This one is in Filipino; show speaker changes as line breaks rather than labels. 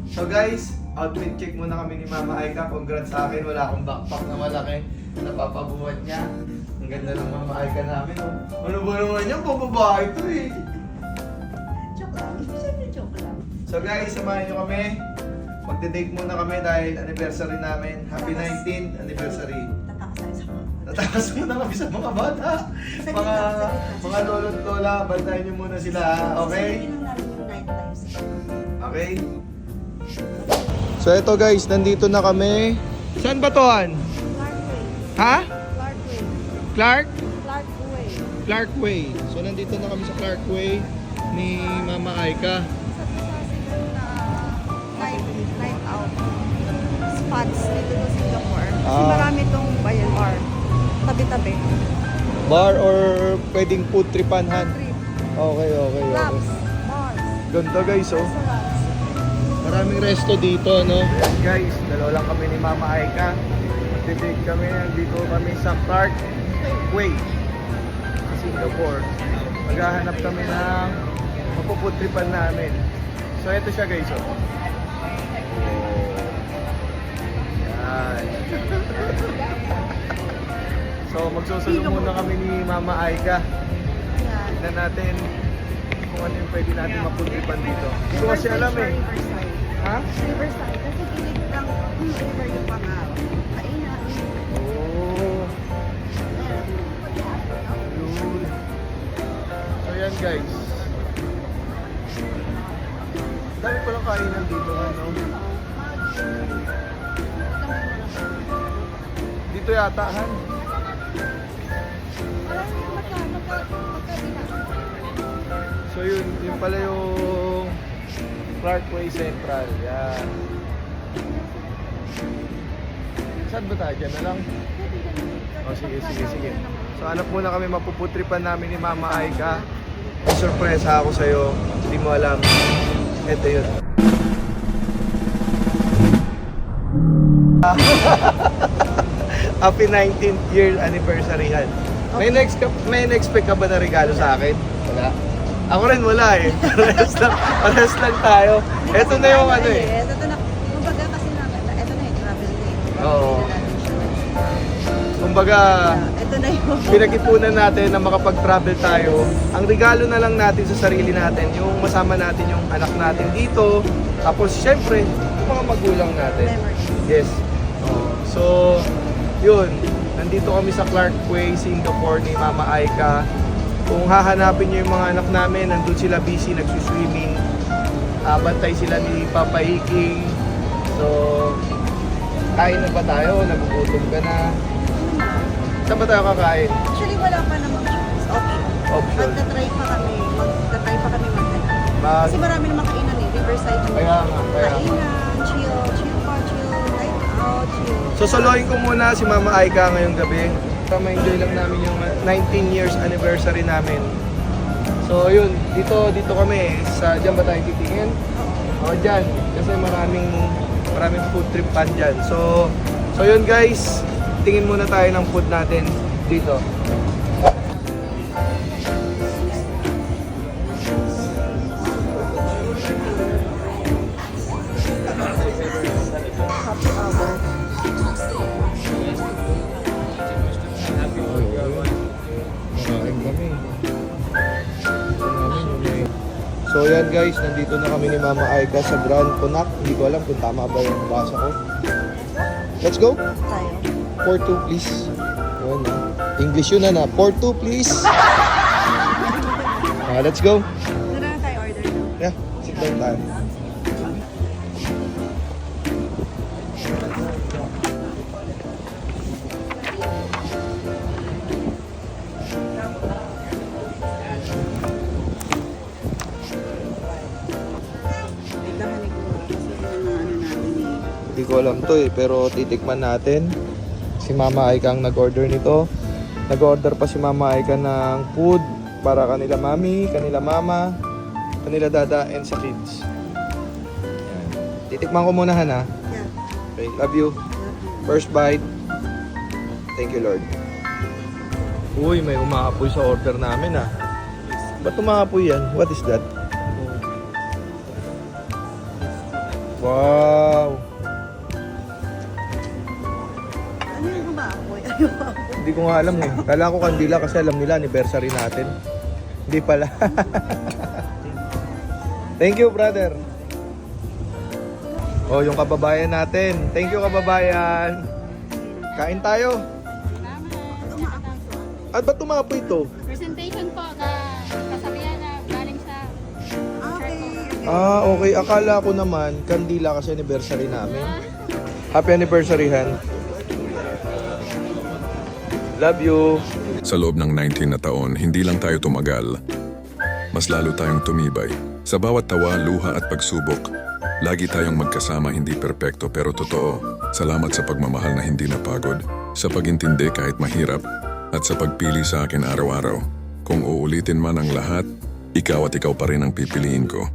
So guys, outfit check muna kami ni Mama Aika. Congrats sa akin, wala akong backpack na malaki. Napapabuhat niya. Ang ganda ng Mama Aika namin. Oh. Ano ba naman yan? Pababae ito eh.
Joke lang. Siyempre joke lang.
So guys, samahan nyo kami. Magde-date muna kami dahil anniversary namin. Happy 19th anniversary. Tatakas muna kami sa mga bata. Mga lolo't lola, bantayan nyo muna sila ha. Okay? Okay? So ito guys, nandito na kami. Saan ba to, Han? Ha? Clark? Clark Way. So nandito na kami sa Clark Way ni Mama Aika.
Night out spots dito sa Singapore. Kasi
Ah.
marami itong bayan bar. Tabi-tabi.
Bar or pwedeng food tripan, Han?
Trip.
Okay.
Clubs. Bars.
Ganda guys, oh.
Restaurants.
Maraming resto dito, no? Guys, dalawa lang kami ni Mama Aika. Magdidate kami, nandito kami sa Clark Way, Singapore. Maghahanap kami ng mapuputripan namin. So, ito siya guys, oh. Yan. So, magsusunod muna kami ni Mama Aika.
Yan.
Tignan natin kung ano yung pwede natin maputripan dito. Hindi ko kasi alam eh.
Riverside.
Ha?
Riverside. Kasi kilig lang river yung mga kainan.
Oh. Yun. So yan guys. Dami palang kainan dito, ano? Dito yata, Han. So yun pala yung Clark Way Central. Yan. Saan ba tayo? Dyan na lang? Oh, sige. So hanap muna kami, mapuputripan namin ni Mama Aika. May sorpresa ako sa'yo. Hindi mo alam. Ito yun. Happy 19th year anniversary yan. May na-expect ka ba na regalo sa akin? Wala. Ako rin wala eh. Parehas lang tayo. Ito na yung ano eh.
Ito na. Kumbaga kasi ito na yung travel day.
Oo. Kumbaga,
Ito na yung
pinag-ipunan natin na makapag-travel tayo. Ang regalo na lang natin sa sarili natin, yung masama natin yung anak natin dito. Tapos syempre, yung mga magulang natin.
memories.
Yes. So, yun. Nandito kami sa Clark Way, Singapore ni Mama Aika. Kung hahanapin niyo yung mga anak namin, nandun sila busy, nagsuswimming. Bantay sila ni Papa Iking. So, kain na ba tayo? Nagugutom ka na? Saan ba tayo kakain?
Actually, wala pa namang choice.
Option.
Magta-try pa kami maghanap. Kasi marami namang kainan eh. Riverside.
Kaya nga.
Kainan, chill night out, chill.
So soloyin ko muna si Mama Aika ngayong gabi. Para ma-enjoy lang namin yung 19 years anniversary namin. So yun, dito kami sa, dyan ba tayo titingin? O dyan, kasi maraming food trip pan dyan. So yun guys, tingin muna tayo ng food natin dito. So yan guys, nandito na kami ni Mama Aika sa Grand Connaught. Hindi ko alam kung tama ba yung basa ko. Let's go!
Tayo.
For two please. Yun, English yun na. For two please. Let's go.
Doon na tayo order.
Yeah, sit down tayo. Hindi ko alam to eh, pero titikman natin. Si Mama Aika ang nag-order nito. Nag-order pa si Mama Aika ng food para kanila mami, kanila mama, kanila dada, and sa kids. Yan. Titikman ko muna, Han, ha?
Yeah.
Okay, love you. First bite. Thank you, Lord. Uy, may umaapoy sa order namin, ha? Ba't umaapoy yan? What is that? Wow!
Ano yung humaapoy? Ano yung humaapoy?
Hindi ko nga alam eh. Kala ko kandila kasi alam nila anniversary natin. Hindi pala. Thank you, brother. Oh, yung kababayan natin. Thank you, kababayan. Kain tayo. At ba't tumapoy ito?
Presentation po, kasabihan na galing sa
Okay.
Ah, okay. Akala ko naman kandila kasi anniversary namin. Happy anniversary, Han. Love you.
Sa loob ng 19 na taon, hindi lang tayo tumagal. Mas lalo tayong tumibay. Sa bawat tawa, luha at pagsubok, lagi tayong magkasama, hindi perpekto pero totoo. Salamat sa pagmamahal na hindi napagod, sa pagintindi kahit mahirap, at sa pagpili sa akin araw-araw. Kung uulitin man ang lahat, ikaw at ikaw pa rin ang pipiliin ko.